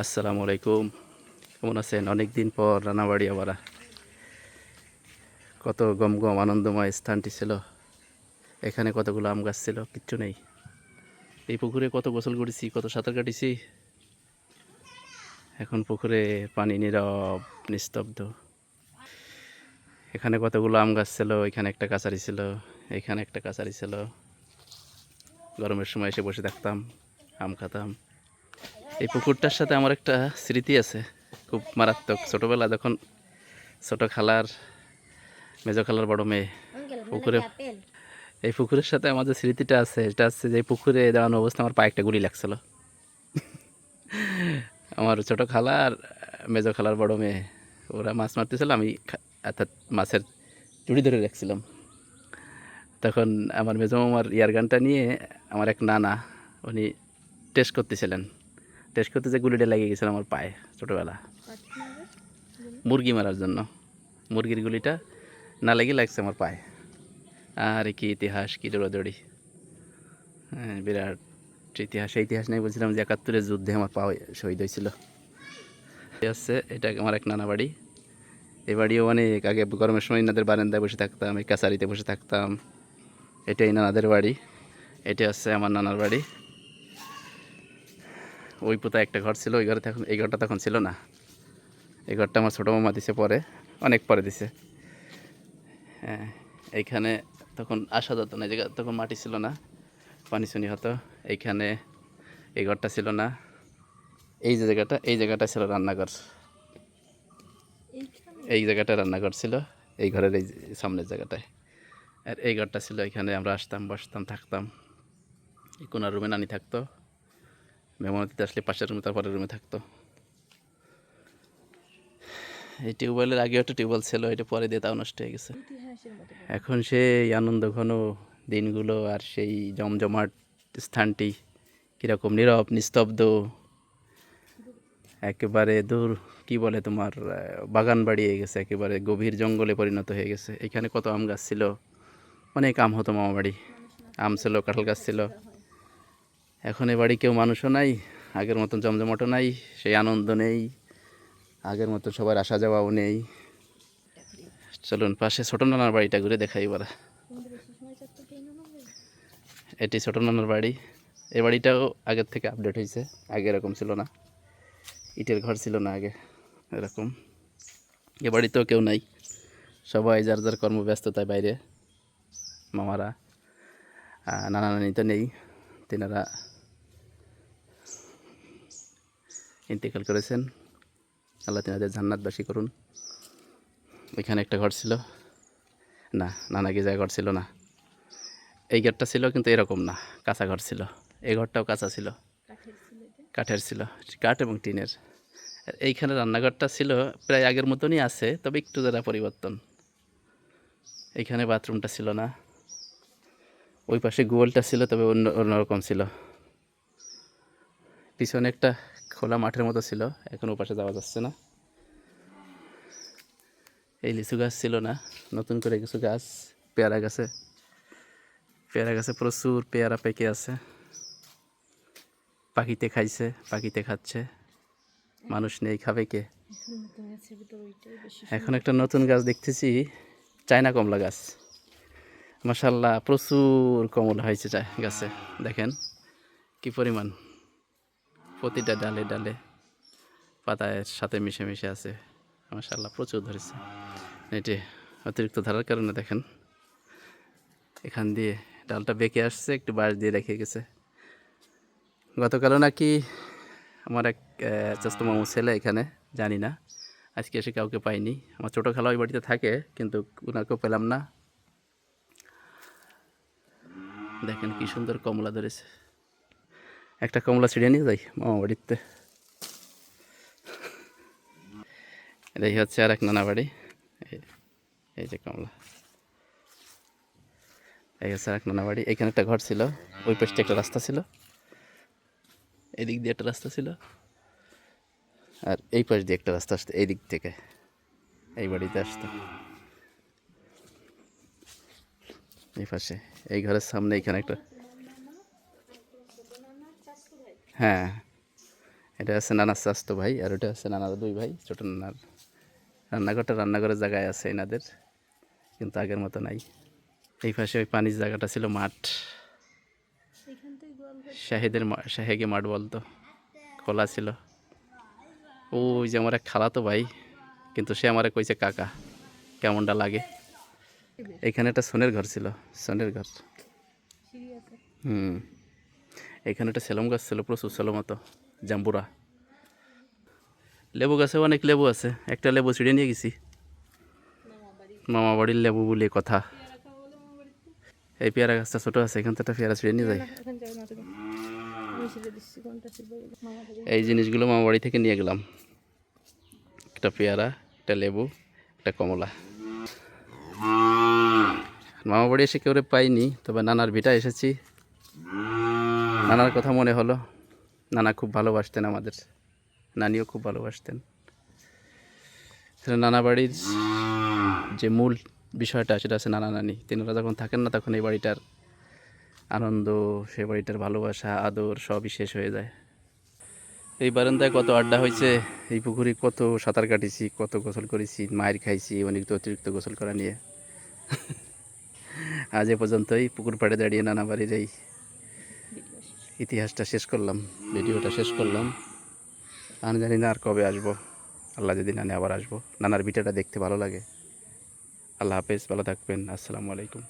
আসসালামু আলাইকুম। কেমন আছেন? অনেক দিন পর রানাবাড়ি আবার। কত গম গম আনন্দময় স্থানটি ছিল। এখানে কতগুলো আম গাছ ছিল, কিচ্ছু নেই। এই পুকুরে কত গোসল করেছি, কত সাঁতার কাটিছি। এখন পুকুরে পানি নীরব, নিস্তব্ধ। এখানে কতগুলো আম গাছ ছিল, এখানে একটা কাছারি ছিল, এখানে একটা কাছারি ছিল। গরমের সময় এসে বসে থাকতাম, আম খেতাম। এই পুকুরটার সাথে আমার একটা স্মৃতি আছে, খুব মারাত্মক। ছোটোবেলা যখন ছোটো খালার, মেজো খালার বড় মেয়ে পুকুরে, এই পুকুরের সাথে আমাদের স্মৃতিটা আছে। এটা হচ্ছে যে পুকুরে দাঁড়ানো অবস্থা আমার পায়ে একটা গুলি লাগছিল। আমার ছোটো খালা আর মেজো খালার বড় মেয়ে, ওরা মাছ মারতেছিল, আমি অর্থাৎ মাছের জুড়ি ধরে রাখছিলাম। তখন আমার মেজো মামার ইয়ার গানটা নিয়ে আমার এক নানা, উনি টেস্ট করতেছিলেন। টেস্ট করতে যে গুলিটা লেগে গেছিলো আমার পায়ে ছোটোবেলা, মুরগি মারার জন্য। মুরগির গুলিটা না লেগে লাগছে আমার পায়ে। আর কি ইতিহাস, কি দৌড়াদৌড়ি! হ্যাঁ, বিরাট ইতিহাস। সেই ইতিহাস নিয়ে বলছিলাম যে ৭১-এর যুদ্ধে আমার পা শহীদ হয়েছিল। হচ্ছে এটা আমার এক নানা বাড়ি। এই বাড়িও অনেক আগে, গরমের সময় নাদের বারান্দায় বসে থাকতাম, এই কাছারিতে বসে থাকতাম। এটাই নানাদের বাড়ি, এটা হচ্ছে আমার নানার বাড়ি। ওই পোতা একটা ঘর ছিল, ওই ঘরে তখন, এই ঘরটা তখন ছিল না। এই ঘরটা আমার ছোটো মামা দিছে পরে, অনেক পরে দিছে। হ্যাঁ, এইখানে তখন আসা যেত না, জায়গা তখন মাটি ছিল না, পানি শুনি হতো। এইখানে এই ঘরটা ছিল না। এই যে জায়গাটা, এই জায়গাটা ছিল রান্নাঘর। এই জায়গাটা রান্নাঘর ছিল, এই ঘরের এই সামনের জায়গাটায়। আর এই ঘরটা ছিল, এখানে আমরা আসতাম, বসতাম, থাকতাম। এই কোনার রুমে নানি থাকতো, মেহমান অতিথি আসলে পাশের রুমে, তারপরের রুমে থাকতো। এই টিউবওয়েলের আগেও একটা টিউবওয়েল ছিল, এটা পরে দিয়ে তাও নষ্ট হয়ে গেছে। এখন সেই আনন্দ ঘন দিনগুলো আর সেই জমজমাট স্থানটি কীরকম নীরব, নিস্তব্ধ, একেবারে দূর, কি বলে তোমার, বাগান বাড়িয়ে গেছে, একেবারে গভীর জঙ্গলে পরিণত হয়ে গেছে। এখানে কত আম গাছ ছিল, অনেক আম হতো মামা বাড়ি, আম ছিল, কাঁঠাল গাছ ছিল। এখন এ বাড়ি কেউ মানুষও নাই, আগের মতন জমজমাটও নাই, সেই আনন্দ নেই, আগের মতো সবার আসা যাওয়াও নেই। চলুন পাশে ছোটো নানার বাড়িটা ঘুরে দেখাই এবার। এটি ছোটো নানার বাড়ি। এই বাড়িটাও আগের থেকে আপডেট হয়েছে, আগে এরকম ছিল না, ইটের ঘর ছিল না আগে এরকম। এ বাড়িতেও কেউ নাই, সবাই যার যার কর্মব্যস্ততায় বাইরে। মামারা, নানা নানি তো নেই, তেনারা ইন্তেকাল করেছেন, আল্লাহ তেনাদের জান্নাতবাসী করুন। ওইখানে একটা ঘর ছিল, না নানা গিজায় ঘর ছিল না। এই ঘরটা ছিল কিন্তু এরকম না, কাঁচা ঘর ছিল। এই ঘরটাও কাঁচা ছিল, কাঠের ছিল, কাঠ এবং টিনের। এইখানে রান্নাঘরটা ছিল প্রায় আগের মতনই আছে, তবে একটু যারা পরিবর্তন। এইখানে বাথরুমটা ছিল না, ওই পাশে গোয়ালটা ছিল, তবে অন্যরকম ছিল। পিছনে একটা খোলা মাঠের মতো ছিল, এখন ও পাশে যাওয়া যাচ্ছে না। এই লিচু গাছ ছিল না, নতুন করে কিছু গাছ, পেয়ারা গাছে, পেয়ারা গাছে প্রচুর পেয়ারা পেকে আছে। পাখিতে খাইছে, পাখিতে খাচ্ছে, মানুষ নেই, খাবে কে? এখন একটা নতুন গাছ দেখতেছি, চায়না কমলা গাছ। মাশাল্লাহ, প্রচুর কমলা হয়েছে গাছে, দেখেন কি পরিমাণ, প্রতিটা ডালে ডালে পাতার সাথে মিশে মিশে আছে। মাশাল্লাহ, প্রচুর ধরেছে। এটি অতিরিক্ত ধরার কারণে দেখেন এখান দিয়ে ডালটা বেঁকে আসছে, একটু বাঁশ দিয়ে রেখে গেছে। গতকালও নাকি আমার এক চাচতো মামু ছেলে এখানে, জানি না, আজকে এসে কাউকে পাইনি। আমার ছোটো খালা ওই বাড়িতে থাকে, কিন্তু ওনাকেও পেলাম না। দেখেন কি সুন্দর কমলা ধরেছে, একটা কমলা ছিঁড়ে নিয়ে যাই মামা বাড়িতে। এটাই হচ্ছে আর এক নানা বাড়ি। এই যে কমলা, এই হচ্ছে আর এক নানা বাড়ি। এখানে একটা ঘর ছিল, ওই পাশে একটা রাস্তা ছিল, এদিক দিয়ে একটা রাস্তা ছিল, আর এই পাশ দিয়ে একটা রাস্তা আসতো, এই দিক থেকে এই বাড়িতে আসতো। এই পাশে এই ঘরের সামনে এখানে একটা, হ্যাঁ এটা আছে নানার চাস্তো ভাই, আর ওটা আছে নানার দুই ভাই, ছোটো নানার। রান্নাঘরের জায়গায় আছে এনাদের, কিন্তু আগের মতো নাই। এই পাশে ওই পানির জায়গাটা ছিল মাঠ, শাহেগে মাঠ বলতো, খোলা ছিল। ওই যে আমার এক খালাতো ভাই, কিন্তু সে আমারে কইছে কাকা, কেমনটা লাগে। এখানে একটা সোনের ঘর ছিল, সোনের ঘর। এখানে একটা সেলম গাছ ছিল, প্রচুর সেলম হতো, জাম্বুরা। লেবু গাছে অনেক লেবু আছে, একটা লেবু ছিঁড়ে নিয়ে গেছি, মামা বাড়ির লেবু বলে কথা। এই পেয়ারা গাছটা ছোটো আছে, এখান থেকে পেয়ারা ছিঁড়ে নিয়ে যায়। এই জিনিসগুলো মামা বাড়ি থেকে নিয়ে গেলাম, একটা পেয়ারা, একটা লেবু, একটা কমলা। মামা বাড়ি এসে কেউ পাইনি, তবে নানার ভিটা এসেছি। নানার কথা মনে হলো, নানা খুব ভালোবাসতেন আমাদের, নানিও খুব ভালোবাসতেন। নানা বাড়ির যে মূল বিষয়টা সেটা আছে নানা নানি, তিনারা যখন থাকেন না তখন এই বাড়িটার আনন্দ, সেই বাড়িটার ভালোবাসা, আদর সবই শেষ হয়ে যায়। এই বারান্দায় কত আড্ডা হয়েছে, এই পুকুরে কত সাঁতার কাটিছি, কত গোসল করেছি, মায়ের খাইছি অনেক অতিরিক্ত গোসল করা নিয়ে। আজ এ পর্যন্তই পুকুর পাড়ে দাঁড়িয়ে নানা বাড়ির এই ইতিহাসটা শেষ করলাম, ভিডিওটা শেষ করলাম। আমি জানি না আর কবে আসবো, আল্লাহ যদি নানে আবার আসবো। নানার ভিটাটা দেখতে ভালো লাগে। আল্লাহ হাফেজ, ভালো থাকবেন, আসসালামু আলাইকুম।